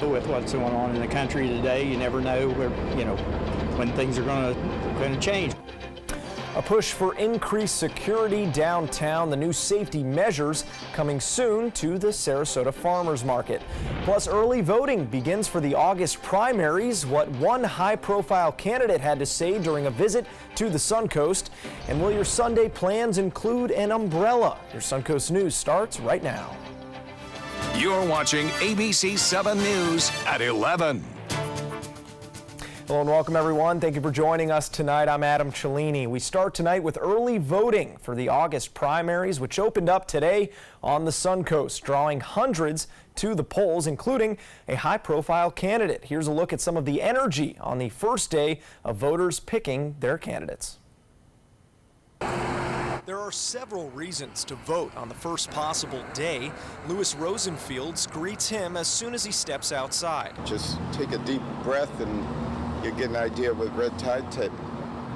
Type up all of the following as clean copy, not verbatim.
With what's going on in the country today, you never know where, when things are going to change. A push for increased security downtown, the new safety measures coming soon to the Sarasota Farmers Market. Plus, early voting begins for the August primaries, what one high-profile candidate had to say during a visit to the Suncoast. And will your Sunday plans include an umbrella? Your Suncoast News starts right now. You're watching ABC 7 News at 11. Hello and welcome everyone. Thank you for joining us tonight. I'm Adam Cellini. We start tonight with early voting for the August primaries, which opened up today on the Suncoast, drawing hundreds to the polls, including a high-profile candidate. Here's a look at some of the energy on the first day of voters picking their candidates. There are several reasons to vote on the first possible day. Lewis Rosenfields greets him as soon as he steps outside. Just take a deep breath and you get an idea of what red tide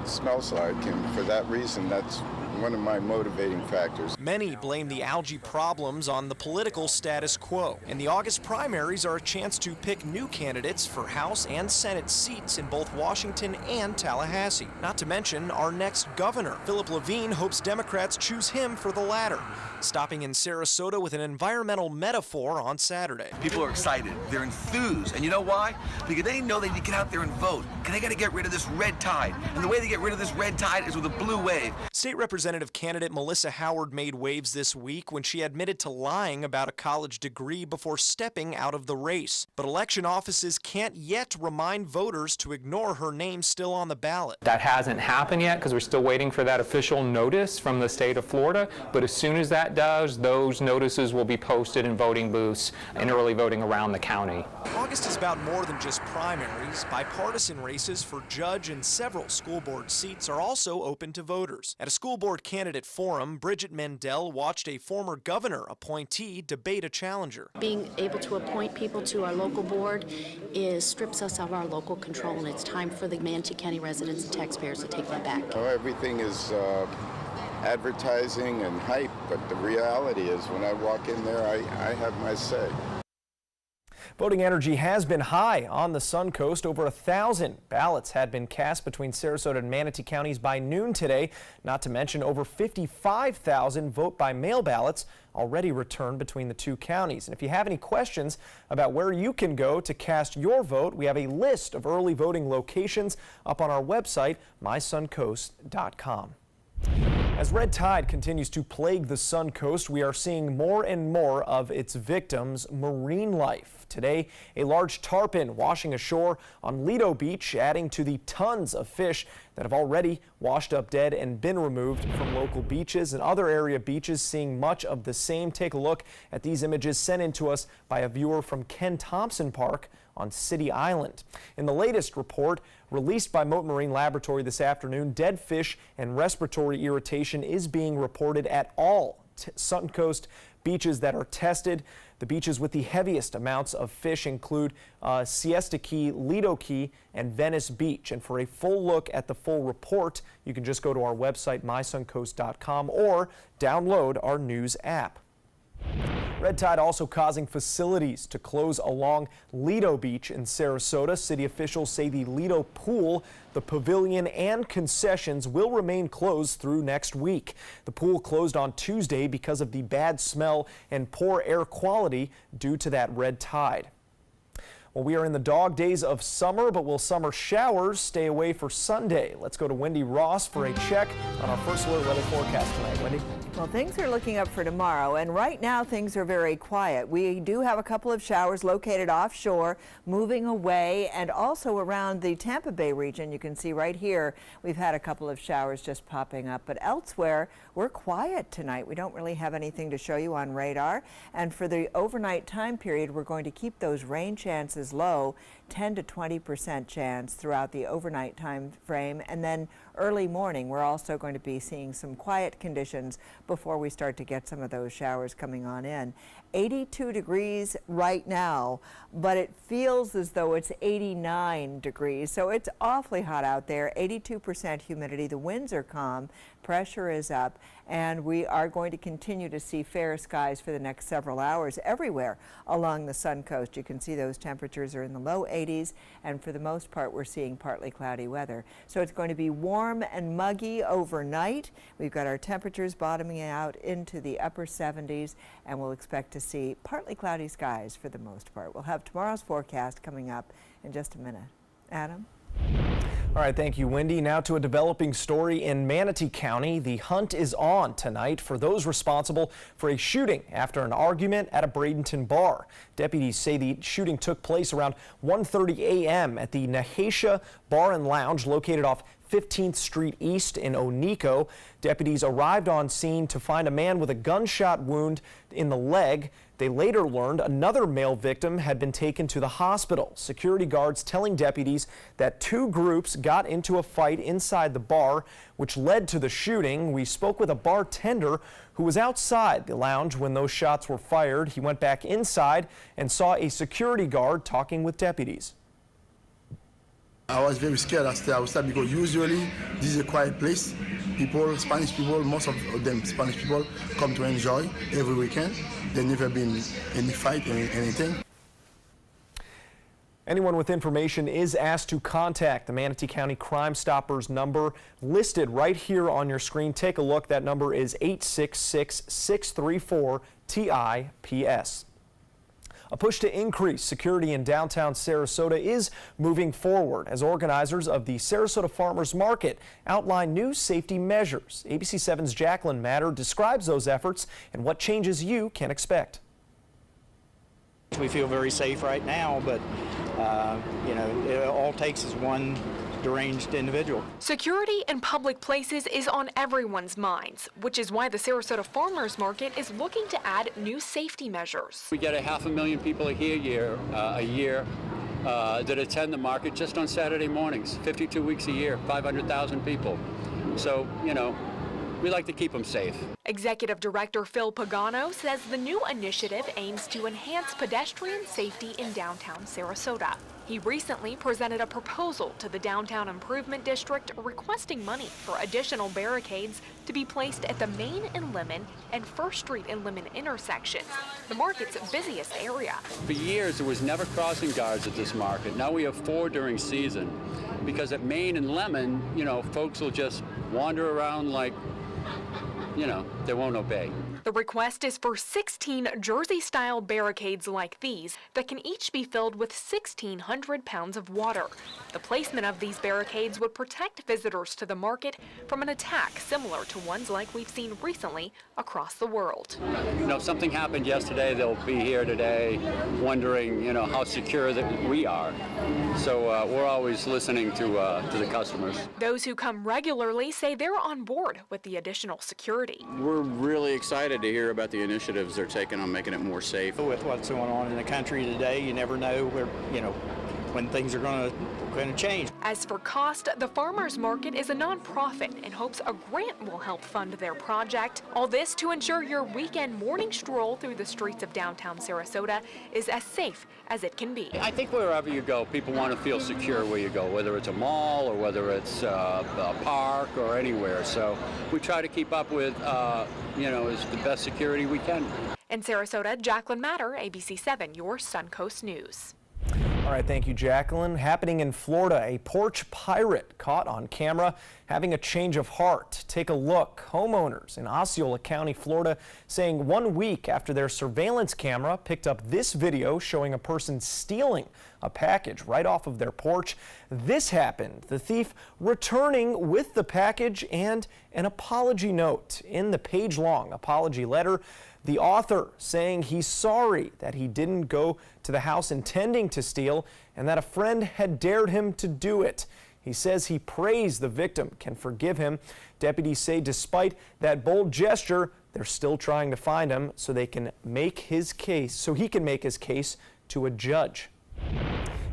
smells like, and for that reason, that's one of my motivating factors. Many blame the algae problems on the political status quo, and the August primaries are a chance to pick new candidates for House and Senate seats in both Washington and Tallahassee. Not to mention our next governor. Philip Levine hopes Democrats choose him for the latter, stopping in Sarasota with an environmental metaphor on Saturday. People are excited, they're enthused, and you know why? Because they know they need to get out there and vote, because they got to get rid of this red tide, and the way they get rid of this red tide is with a blue wave. State Representative candidate Melissa Howard made waves this week when she admitted to lying about a college degree before stepping out of the race. But election offices can't yet remind voters to ignore her name still on the ballot. That hasn't happened yet because we're still waiting for that official notice from the state of Florida, but as soon as that does, those notices will be posted in voting booths and early voting around the county. August is about more than just primaries. Bipartisan races for judge and several school board seats are also open to voters. At a school board candidate forum, Bridget Mendel watched a former governor appointee debate a challenger. Being able to appoint people to our local board strips us of our local control, and it's time for the Manatee County residents and taxpayers to take that back. Oh, everything is advertising and hype, but the reality is when I walk in there, I have my say. Voting energy has been high on the Suncoast. Over 1,000 ballots had been cast between Sarasota and Manatee counties by noon today, not to mention over 55,000 vote-by-mail ballots already returned between the two counties. And if you have any questions about where you can go to cast your vote, we have a list of early voting locations up on our website, mysuncoast.com. As red tide continues to plague the Suncoast, we are seeing more and more of its victims' marine life. Today, a large tarpon washing ashore on Lido Beach, adding to the tons of fish that have already washed up dead and been removed from local beaches and other area beaches, seeing much of the same. Take a look at these images sent in to us by a viewer from Ken Thompson Park on City Island. In the latest report released by Mote Marine Laboratory this afternoon, dead fish and respiratory irritation is being reported at all Suncoast beaches that are tested. The beaches with the heaviest amounts of fish include Siesta Key, Lido Key, and Venice Beach. And for a full look at the full report, you can just go to our website, mysuncoast.com, or download our news app. Red tide also causing facilities to close along Lido Beach in Sarasota. City officials say the Lido pool, the pavilion, and concessions will remain closed through next week. The pool closed on Tuesday because of the bad smell and poor air quality due to that red tide. Well, we are in the dog days of summer, but will summer showers stay away for Sunday? Let's go to Wendy Ross for a check on our first alert weather forecast tonight. Wendy? Well, things are looking up for tomorrow, and right now things are very quiet. We do have a couple of showers located offshore, moving away, and also around the Tampa Bay region. You can see right here we've had a couple of showers just popping up, but elsewhere we're quiet tonight. We don't really have anything to show you on radar, and for the overnight time period, we're going to keep those rain chances low, 10 to 20% chance throughout the overnight time frame, and then early morning we're also going to be seeing some quiet conditions before we start to get some of those showers coming on in. 82 degrees right now, but it feels as though it's 89 degrees. So it's awfully hot out there. 82% humidity. The winds are calm. Pressure is up, and we are going to continue to see fair skies for the next several hours everywhere along the Sun Coast. You can see those temperatures are in the low 80s, and for the most part we're seeing partly cloudy weather. So it's going to be warm and muggy overnight. We've got our temperatures bottoming out into the upper 70s, and we'll expect to see partly cloudy skies for the most part. We'll have tomorrow's forecast coming up in just a minute. Adam? All right, thank you, Wendy. Now to a developing story in Manatee County. The hunt is on tonight for those responsible for a shooting after an argument at a Bradenton bar. Deputies say the shooting took place around 1:30 a.m. at the Nahasha Bar and Lounge located off 15th Street East in Onico. Deputies arrived on scene to find a man with a gunshot wound in the leg. They later learned another male victim had been taken to the hospital. Security guards telling deputies that two groups got into a fight inside the bar, which led to the shooting. We spoke with a bartender who was outside the lounge when those shots were fired. He went back inside and saw a security guard talking with deputies. I was very scared outside because usually this is a quiet place. People, Spanish people, most of them Spanish people come to enjoy every weekend. There's never been any fight or anything. Anyone with information is asked to contact the Manatee County Crime Stoppers number listed right here on your screen. Take a look. That number is 866-634-TIPS. A push to increase security in downtown Sarasota is moving forward as organizers of the Sarasota Farmers Market outline new safety measures. ABC 7's Jacqueline Matter describes those efforts and what changes you can expect. We feel very safe right now, but it all takes is one deranged individual. Security in public places is on everyone's minds, which is why the Sarasota Farmers Market is looking to add new safety measures. We get 500,000 people a year that attend the market just on Saturday mornings, 52 weeks a year, 500,000 people. So, we like to keep them safe. Executive Director Phil Pagano says the new initiative aims to enhance pedestrian safety in downtown Sarasota. He recently presented a proposal to the Downtown Improvement District requesting money for additional barricades to be placed at the Main and Lemon and First Street and Lemon intersections, the market's busiest area. For years, there was never crossing guards at this market. Now we have 4 during season because at Main and Lemon, folks will just wander around like, they won't obey. The request is for 16 Jersey-style barricades like these that can each be filled with 1,600 pounds of water. The placement of these barricades would protect visitors to the market from an attack similar to ones like we've seen recently across the world. If something happened yesterday, they'll be here today wondering, how secure that we are. So we're always listening to the customers. Those who come regularly say they're on board with the additional security. We're really excited to hear about the initiatives they're taking on making it more safe. With what's going on in the country today, you never know where, when things are going to change. As for cost, the Farmers Market is a nonprofit and hopes a grant will help fund their project. All this to ensure your weekend morning stroll through the streets of downtown Sarasota is as safe as it can be. I think wherever you go, people want to feel secure where you go, whether it's a mall or whether it's a park or anywhere. So we try to keep up with, is the best security we can. In Sarasota, Jacqueline Matter, ABC 7, your Suncoast News. All right, thank you, Jacqueline. Happening in Florida, a porch pirate caught on camera having a change of heart. Take a look. Homeowners in Osceola County, Florida, saying 1 week after their surveillance camera picked up this video showing a person stealing a package right off of their porch. This happened, the thief returning with the package and an apology note. In the page-long apology letter, the author saying he's sorry that he didn't go to the house intending to steal and that a friend had dared him to do it. He says he prays the victim can forgive him. Deputies say despite that bold gesture, they're still trying to find him so they can make his case, so he can make his case to a judge.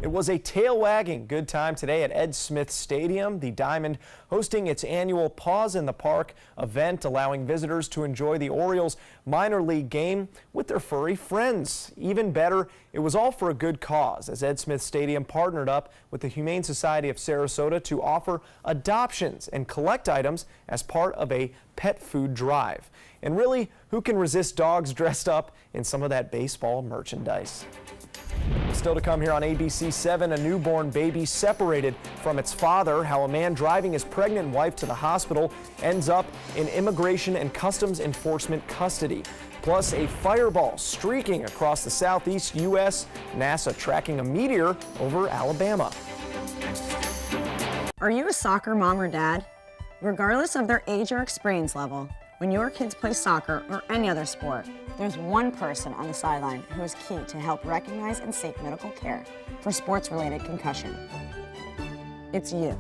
It was a tail-wagging good time today at Ed Smith Stadium. The Diamond hosting its annual Paws in the Park event, allowing visitors to enjoy the Orioles minor league game with their furry friends. Even better, it was all for a good cause, as Ed Smith Stadium partnered up with the Humane Society of Sarasota to offer adoptions and collect items as part of a pet food drive. And really, who can resist dogs dressed up in some of that baseball merchandise? Still to come here on ABC 7, a newborn baby separated from its father, how a man driving his pregnant wife to the hospital ends up in Immigration and Customs Enforcement custody. Plus, a fireball streaking across the southeast U.S., NASA tracking a meteor over Alabama. Are you a soccer mom or dad? Regardless of their age or experience level, when your kids play soccer or any other sport, there's one person on the sideline who is key to help recognize and seek medical care for sports-related concussion. It's you.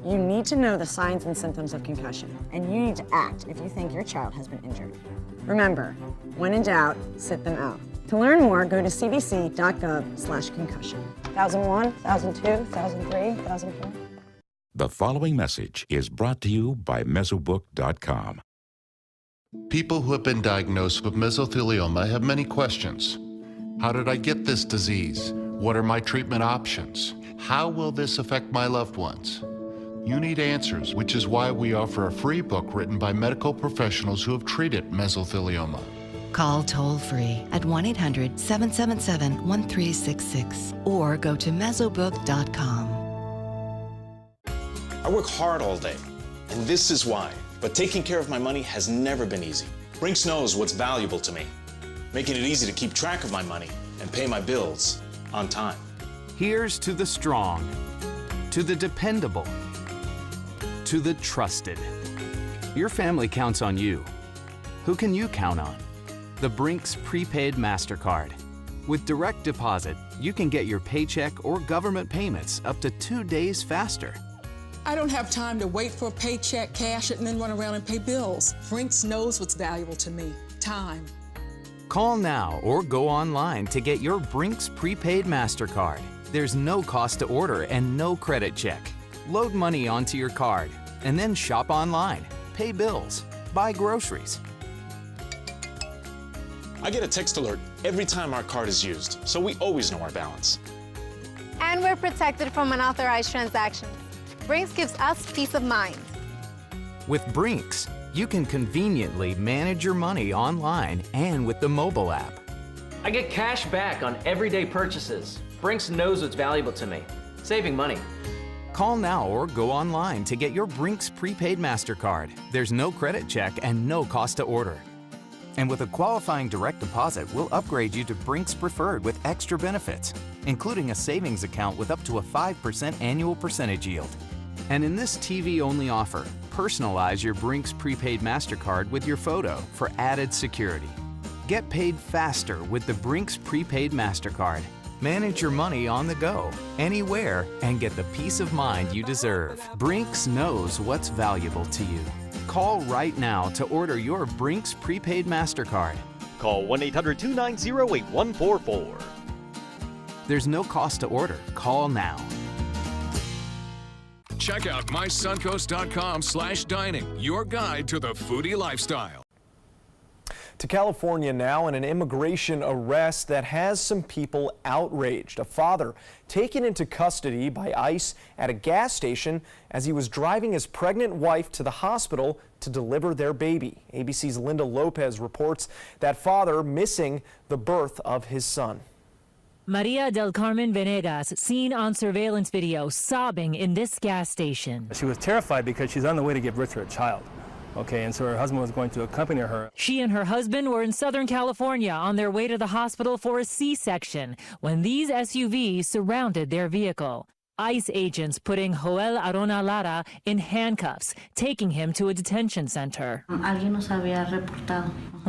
You need to know the signs and symptoms of concussion, and you need to act if you think your child has been injured. Remember, when in doubt, sit them out. To learn more, go to cdc.gov/concussion. 1001, 1002, 1003, 1004. The following message is brought to you by Mesobook.com. People who have been diagnosed with mesothelioma have many questions. How did I get this disease? What are my treatment options? How will this affect my loved ones? You need answers, which is why we offer a free book written by medical professionals who have treated mesothelioma. Call toll-free at 1-800-777-1366 or go to Mesobook.com. I work hard all day, and this is why. But taking care of my money has never been easy. Brinks knows what's valuable to me, making it easy to keep track of my money and pay my bills on time. Here's to the strong, to the dependable, to the trusted. Your family counts on you. Who can you count on? The Brinks Prepaid MasterCard. With direct deposit, you can get your paycheck or government payments up to 2 days faster. I don't have time to wait for a paycheck, cash it, and then run around and pay bills. Brinks knows what's valuable to me, time. Call now or go online to get your Brinks Prepaid MasterCard. There's no cost to order and no credit check. Load money onto your card and then shop online, pay bills, buy groceries. I get a text alert every time our card is used, so we always know our balance. And we're protected from unauthorized transactions. Brinks gives us peace of mind. With Brinks, you can conveniently manage your money online and with the mobile app. I get cash back on everyday purchases. Brinks knows what's valuable to me, saving money. Call now or go online to get your Brinks Prepaid MasterCard. There's no credit check and no cost to order. And with a qualifying direct deposit, we'll upgrade you to Brinks Preferred with extra benefits, including a savings account with up to a 5% annual percentage yield. And in this TV-only offer, personalize your Brinks Prepaid MasterCard with your photo for added security. Get paid faster with the Brinks Prepaid MasterCard. Manage your money on the go, anywhere, and get the peace of mind you deserve. Brinks knows what's valuable to you. Call right now to order your Brinks Prepaid MasterCard. Call 1-800-290-8144. There's no cost to order. Call now. Check out mysuncoast.com/dining, your guide to the foodie lifestyle. To California now, and an immigration arrest that has some people outraged. A father taken into custody by ICE at a gas station as he was driving his pregnant wife to the hospital to deliver their baby. ABC's Linda Lopez reports that father missing the birth of his son. Maria del Carmen Venegas, seen on surveillance video, sobbing in this gas station. She was terrified because she's on the way to give birth to her child. Okay, and so her husband was going to accompany her. She and her husband were in Southern California on their way to the hospital for a C-section when these SUVs surrounded their vehicle. ICE agents putting Joel Arona Lara in handcuffs, taking him to a detention center. When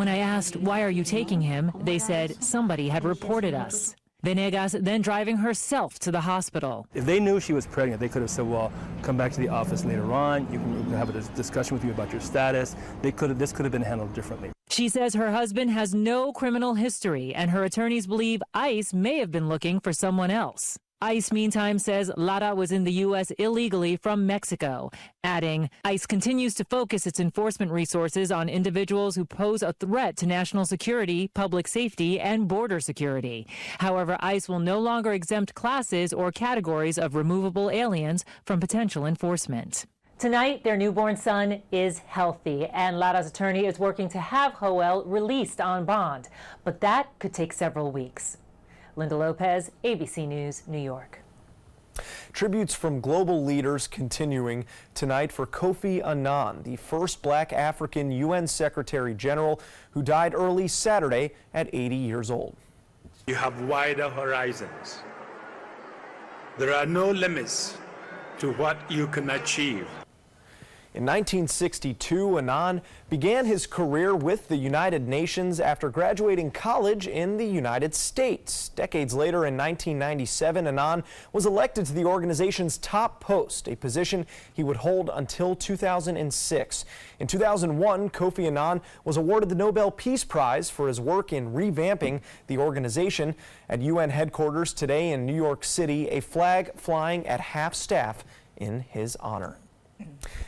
I asked, why are you taking him, they said somebody had reported us. Venegas then driving herself to the hospital. If they knew she was pregnant, they could have said, well, come back to the office later on. You can have a discussion with you about your status. This could have been handled differently. She says her husband has no criminal history, and her attorneys believe ICE may have been looking for someone else. ICE, meantime, says Lara was in the U.S. illegally from Mexico, adding, ICE continues to focus its enforcement resources on individuals who pose a threat to national security, public safety, and border security. However, ICE will no longer exempt classes or categories of removable aliens from potential enforcement. Tonight, their newborn son is healthy, and Lara's attorney is working to have Joel released on bond. But that could take several weeks. Linda Lopez, ABC News, New York. Tributes from global leaders continuing tonight for Kofi Annan, the first black African UN Secretary General who died early Saturday at 80 years old. You have wider horizons. There are no limits to what you can achieve. In 1962, Annan began his career with the United Nations after graduating college in the United States. Decades later, in 1997, Annan was elected to the organization's top post, a position he would hold until 2006. In 2001, Kofi Annan was awarded the Nobel Peace Prize for his work in revamping the organization. At UN headquarters today in New York City, a flag flying at half-staff in his honor.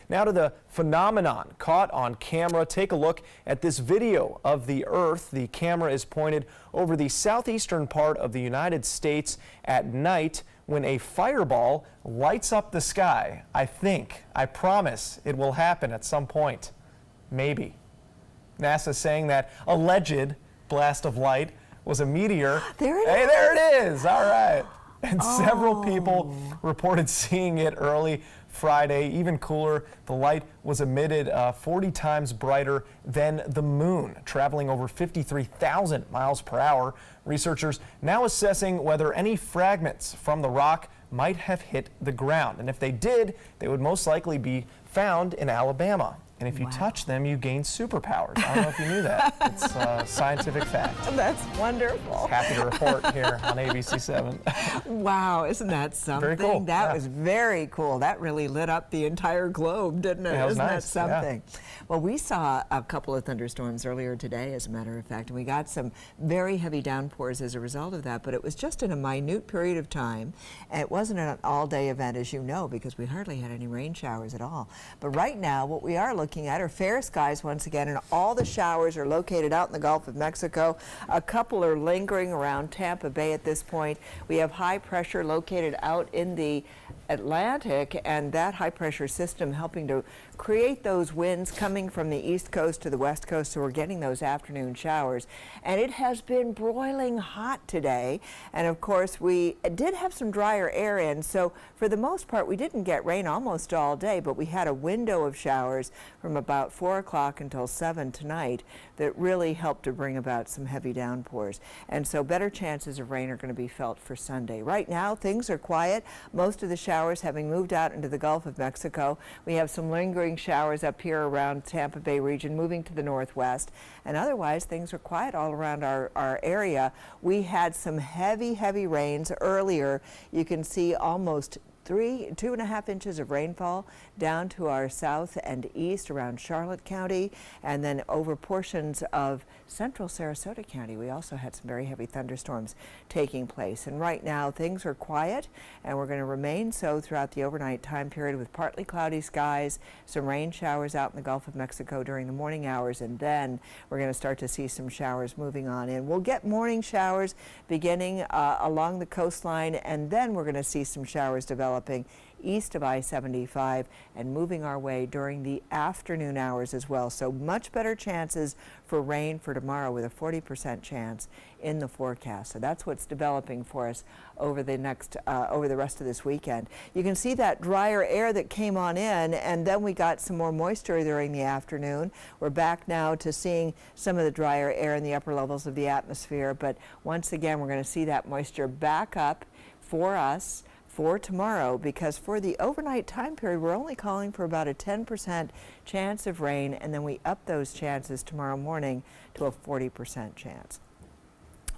Now to the phenomenon caught on camera. Take a look at this video of the Earth. The camera is pointed over the southeastern part of the United States at night when a fireball lights up the sky. I promise it will happen at some point. Maybe. NASA saying that alleged blast of light was a meteor. There it is. Hey, there it is. All right. And several people reported seeing it early Friday. Even cooler, the light was emitted 40 times brighter than the moon, traveling over 53,000 miles per hour. Researchers now assessing whether any fragments from the rock might have hit the ground. And if they did, they would most likely be found in Alabama. And if you touch them, you gain superpowers. I don't know if you knew that. It's a scientific fact. That's wonderful. Happy to report here on ABC7. Wow, isn't that something? Very cool. That was very cool. That really lit up the entire globe, didn't it? That was Isn't nice. that something? Yeah. Well, we saw a couple of thunderstorms earlier today, as a matter of fact, and we got some very heavy downpours as a result of that, but it was just in a minute period of time. And it wasn't an all-day event, as you know, because we hardly had any rain showers at all. But right now, what we are looking at are fair skies once again, and all the showers are located out in the Gulf of Mexico. A couple are lingering around Tampa Bay at this point. We have high pressure located out in the Atlantic, and that high pressure system helping to create those winds coming from the east coast to the west coast, so we're getting those afternoon showers. And it has been broiling hot today, and of course we did have some drier air in, so for the most part we didn't get rain almost all day, but we had a window of showers from about 4 o'clock until 7 tonight that really helped to bring about some heavy downpours. And so better chances of rain are going to be felt for Sunday. Right now things are quiet, most of the showers having moved out into the Gulf of Mexico. We have some lingering showers up here around Tampa Bay region moving to the northwest, and otherwise things are quiet all around our area. We had some heavy rains earlier. You can see almost 2.5 inches of rainfall down to our south and east around Charlotte County, and then over portions of central Sarasota County. We also had some very heavy thunderstorms taking place. And right now things are quiet, and we're going to remain so throughout the overnight time period with partly cloudy skies, some rain showers out in the Gulf of Mexico during the morning hours, and then we're going to start to see some showers moving on in. We'll get morning showers beginning along the coastline, and then we're going to see some showers developing east of I-75 and moving our way during the afternoon hours as well. So much better chances for rain for tomorrow with a 40% chance in the forecast. So that's what's developing for us over the rest of this weekend. You can see that drier air that came on in, and then we got some more moisture during the afternoon. We're back now to seeing some of the drier air in the upper levels of the atmosphere, but once again we're going to see that moisture back up for us for tomorrow, because for the overnight time period we're only calling for about a 10% chance of rain, and then we up those chances tomorrow morning to a 40% chance.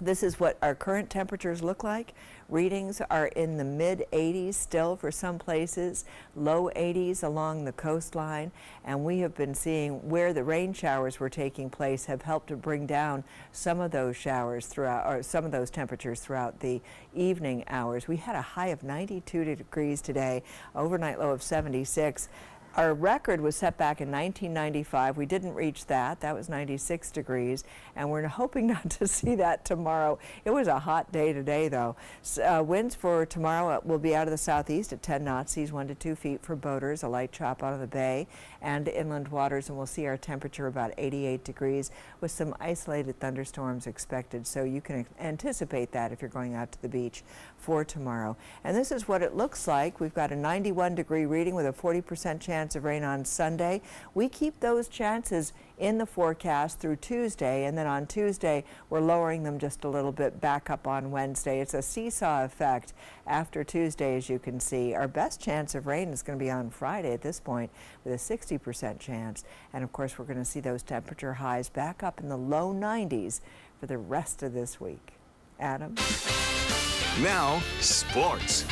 This is what our current temperatures look like. Readings are in the mid 80s still for some places, low 80s along the coastline, and we have been seeing where the rain showers were taking place have helped to bring down some of those showers throughout, or some of those temperatures throughout the evening hours. We had a high of 92 degrees today, overnight low of 76. Our record was set back in 1995. We didn't reach that. That was 96 degrees, and we're hoping not to see that tomorrow. It was a hot day today, though. Winds for tomorrow will be out of the southeast at 10 knots, seas 1 to 2 feet for boaters, a light chop out of the bay and inland waters, and we'll see our temperature about 88 degrees with some isolated thunderstorms expected. So you can anticipate that if you're going out to the beach for tomorrow. And this is what it looks like. We've got a 91-degree reading with a 40% chance of rain on Sunday. We keep those chances in the forecast through Tuesday, and then on Tuesday we're lowering them just a little bit back up on Wednesday. It's a seesaw effect after Tuesday, as you can see. Our best chance of rain is going to be on Friday at this point with a 60% chance, and of course we're going to see those temperature highs back up in the low 90s for the rest of this week. Adam? Now, sports.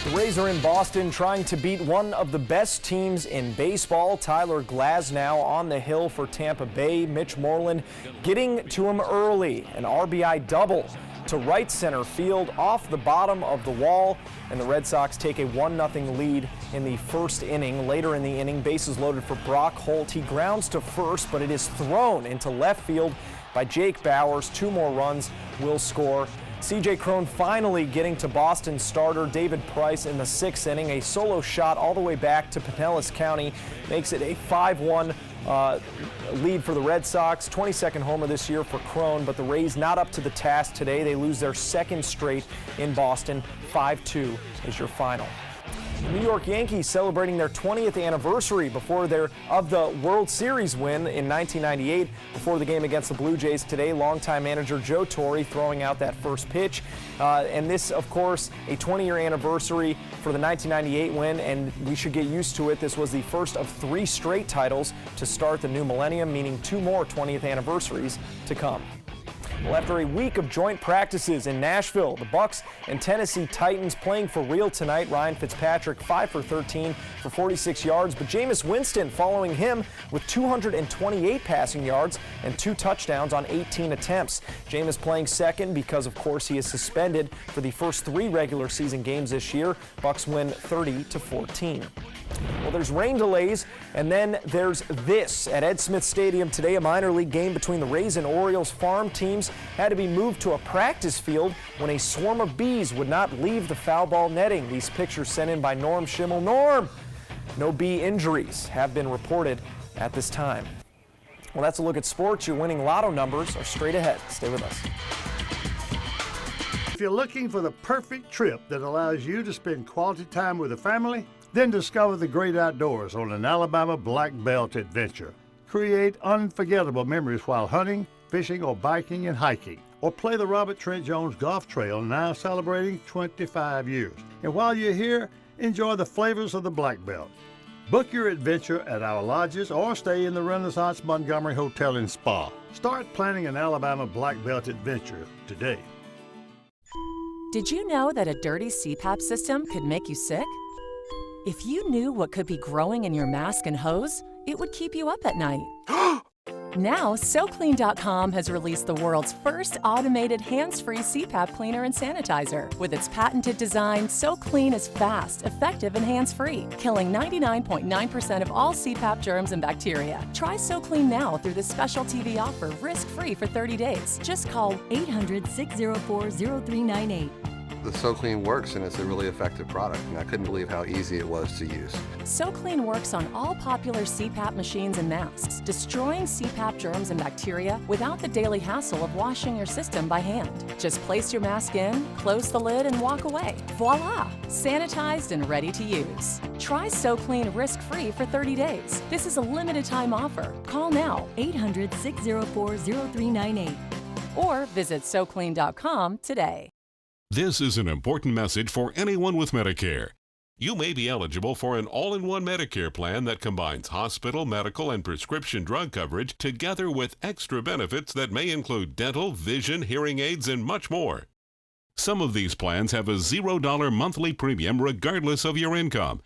The Rays are in Boston trying to beat one of the best teams in baseball. Tyler Glasnow on the hill for Tampa Bay. Mitch Moreland getting to him early. An RBI double to right center field off the bottom of the wall. And the Red Sox take a 1-0 lead in the first inning. Later in the inning, bases loaded for Brock Holt. He grounds to first, but it is thrown into left field by Jake Bauers. 2 more runs will score. C.J. Cron finally getting to Boston starter David Price in the 6th inning. A solo shot all the way back to Pinellas County makes it a 5-1 lead for the Red Sox. 22nd homer this year for Cron, but the Rays not up to the task today. They lose their 2nd straight in Boston. 5-2 is your final. The New York Yankees celebrating their 20th anniversary of the World Series win in 1998. Before the game against the Blue Jays today, longtime manager Joe Torre throwing out that first pitch. And this, of course, a 20-year anniversary for the 1998 win, and we should get used to it. This was the first of 3 straight titles to start the new millennium, meaning 2 more 20th anniversaries to come. Well, after a week of joint practices in Nashville, the Bucks and Tennessee Titans playing for real tonight. Ryan Fitzpatrick 5 for 13 for 46 yards, but Jameis Winston following him with 228 passing yards and 2 touchdowns on 18 attempts. Jameis playing second because, of course, he is suspended for the first 3 regular season games this year. Bucks win 30-14. Well, there's rain delays, and then there's this. At Ed Smith Stadium today, a minor league game between the Rays and Orioles farm teams had to be moved to a practice field when a swarm of bees would not leave the foul ball netting. These pictures sent in by Norm Schimmel. Norm! No bee injuries have been reported at this time. Well, that's a look at sports. Your winning lotto numbers are straight ahead. Stay with us. If you're looking for the perfect trip that allows you to spend quality time with the family, then discover the great outdoors on an Alabama Black Belt adventure. Create unforgettable memories while hunting, fishing, or biking and hiking. Or play the Robert Trent Jones Golf Trail, now celebrating 25 years. And while you're here, enjoy the flavors of the Black Belt. Book your adventure at our lodges or stay in the Renaissance Montgomery Hotel and Spa. Start planning an Alabama Black Belt adventure today. Did you know that a dirty CPAP system could make you sick? If you knew what could be growing in your mask and hose, it would keep you up at night. Now, SoClean.com has released the world's first automated hands-free CPAP cleaner and sanitizer. With its patented design, SoClean is fast, effective, and hands-free, killing 99.9% of all CPAP germs and bacteria. Try SoClean now through this special TV offer, risk-free for 30 days. Just call 800-604-0398. The SoClean works, and it's a really effective product, and I couldn't believe how easy it was to use. SoClean works on all popular CPAP machines and masks, destroying CPAP germs and bacteria without the daily hassle of washing your system by hand. Just place your mask in, close the lid, and walk away. Voila! Sanitized and ready to use. Try SoClean risk-free for 30 days. This is a limited-time offer. Call now, 800-604-0398. Or visit SoClean.com today. This is an important message for anyone with Medicare. You may be eligible for an all-in-one Medicare plan that combines hospital, medical, and prescription drug coverage together with extra benefits that may include dental, vision, hearing aids, and much more. Some of these plans have a $0 monthly premium regardless of your income.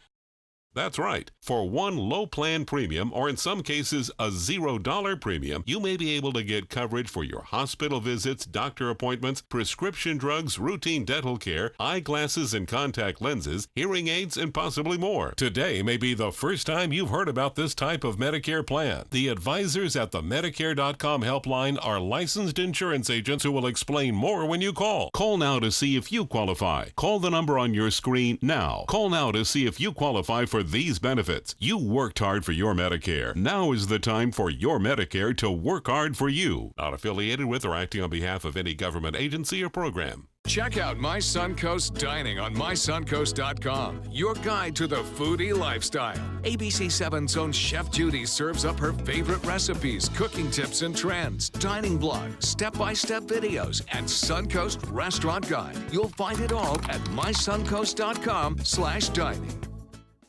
That's right. For one low plan premium, or in some cases a $0 premium, you may be able to get coverage for your hospital visits, doctor appointments, prescription drugs, routine dental care, eyeglasses and contact lenses, hearing aids, and possibly more. Today may be the first time you've heard about this type of Medicare plan. The advisors at the Medicare.com helpline are licensed insurance agents who will explain more when you call. Call now to see if you qualify. Call the number on your screen now. Call now to see if you qualify for these benefits. You worked hard for your Medicare. Now is the time for your Medicare to work hard for you. Not affiliated with or acting on behalf of any government agency or program. Check out My Suncoast Dining on MySuncoast.com, your guide to the foodie lifestyle. ABC 7's own Chef Judy serves up her favorite recipes, cooking tips and trends, dining blog, step-by-step videos, and Suncoast Restaurant Guide. You'll find it all at MySuncoast.com/dining.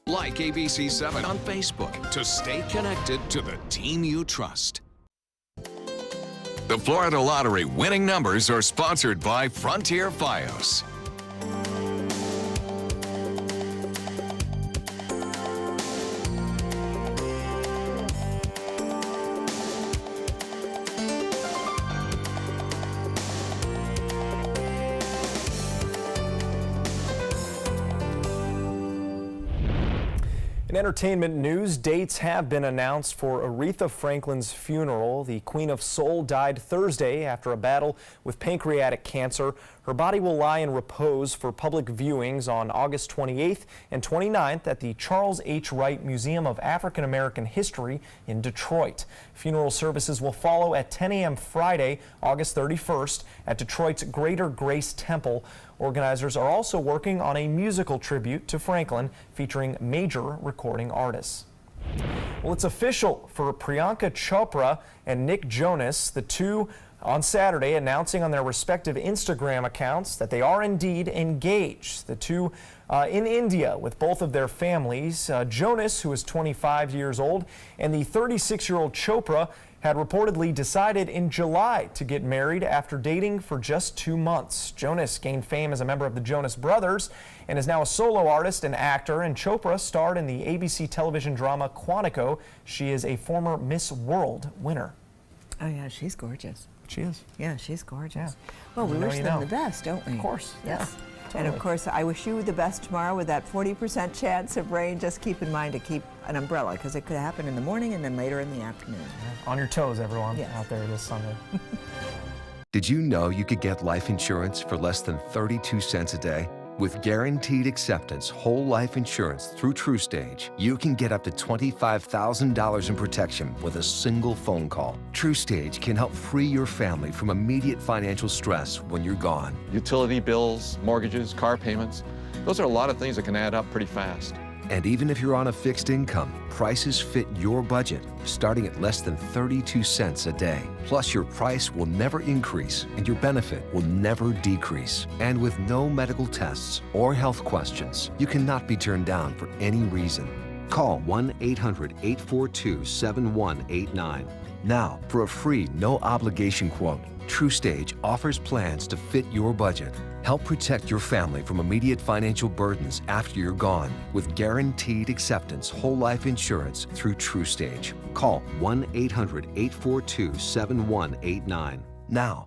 Like ABC 7 on Facebook to stay connected to the team you trust. The Florida Lottery winning numbers are sponsored by Frontier Fios. In entertainment news, dates have been announced for Aretha Franklin's funeral. The Queen of Soul died Thursday after a battle with pancreatic cancer. Her body will lie in repose for public viewings on August 28th and 29th at the Charles H. Wright Museum of African American History in Detroit. Funeral services will follow at 10 a.m. Friday, August 31st at Detroit's Greater Grace Temple. Organizers are also working on a musical tribute to Franklin featuring major recording artists. Well, it's official for Priyanka Chopra and Nick Jonas, the two on Saturday announcing on their respective Instagram accounts that they are indeed engaged. The two in India with both of their families. Jonas, who is 25 years old, and the 36-year-old Chopra had reportedly decided in July to get married after dating for just 2 months. Jonas gained fame as a member of the Jonas Brothers and is now a solo artist and actor, and Chopra starred in the ABC television drama Quantico. She is a former Miss World winner. Oh yeah, she's gorgeous. She is. Yeah, she's gorgeous. Yeah. Well, we wish you them know. the best, don't we? Of course. Yes. Yeah. And of course, I wish you the best tomorrow with that 40% chance of rain. Just keep in mind to keep an umbrella because it could happen in the morning and then later in the afternoon. On your toes, everyone, Yes. out there this Sunday. Did you know you could get life insurance for less than 32 cents a day? With Guaranteed Acceptance whole life insurance through TruStage, you can get up to $25,000 in protection with a single phone call. TruStage can help free your family from immediate financial stress when you're gone. Utility bills, mortgages, car payments, those are a lot of things that can add up pretty fast. And even if you're on a fixed income, prices fit your budget, starting at less than 32 cents a day. Plus, your price will never increase and your benefit will never decrease. And with no medical tests or health questions, you cannot be turned down for any reason. Call 1-800-842-7189. Now, for a free, no-obligation quote, TruStage offers plans to fit your budget. Help protect your family from immediate financial burdens after you're gone with Guaranteed Acceptance whole life insurance through TruStage. Call 1-800-842-7189 now.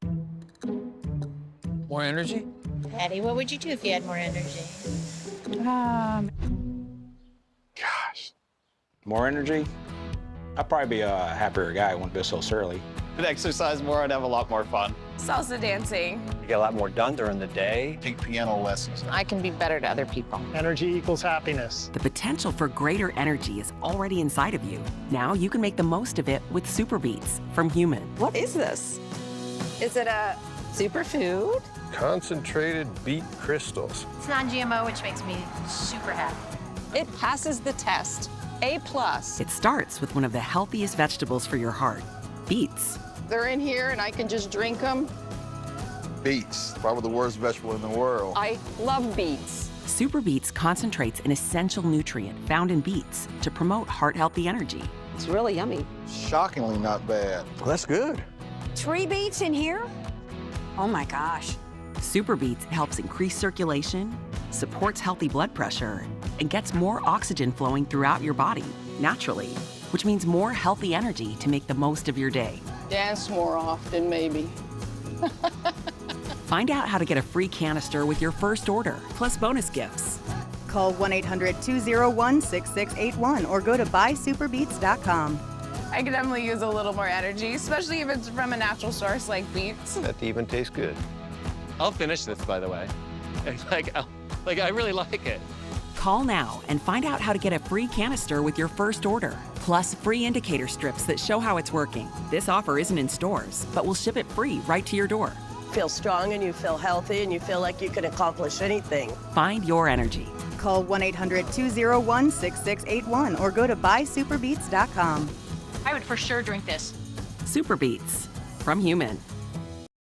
More energy? Daddy, what would you do if you had more energy? Gosh. More energy? I'd probably be a happier guy. I wouldn't be so surly. I'd exercise more, I'd have a lot more fun. Salsa dancing. You get a lot more done during the day. Take piano lessons. I can be better to other people. Energy equals happiness. The potential for greater energy is already inside of you. Now you can make the most of it with Super Beets from Human. What is this? Is it a superfood? Concentrated beet crystals. It's non-GMO, which makes me super happy. It passes the test. A+. It starts with one of the healthiest vegetables for your heart, beets. They're in here and I can just drink them. Beets, probably the worst vegetable in the world. I love beets. Super Beets concentrates an essential nutrient found in beets to promote heart-healthy energy. It's really yummy. Shockingly not bad. Well, that's good. 3 beets in here? Oh my gosh. Super Beets helps increase circulation, supports healthy blood pressure, and gets more oxygen flowing throughout your body naturally, which means more healthy energy to make the most of your day. Dance more often, maybe. Find out how to get a free canister with your first order, plus bonus gifts. Call 1-800-201-6681 or go to buysuperbeets.com. I could definitely use a little more energy, especially if it's from a natural source like beets. That even tastes good. I'll finish this, by the way. I really like it. Call now and find out how to get a free canister with your first order, plus free indicator strips that show how it's working. This offer isn't in stores, but we'll ship it free right to your door. Feel strong and you feel healthy and you feel like you can accomplish anything. Find your energy. Call 1-800-201-6681 or go to buysuperbeets.com. I would for sure drink this. Super Beets from Human.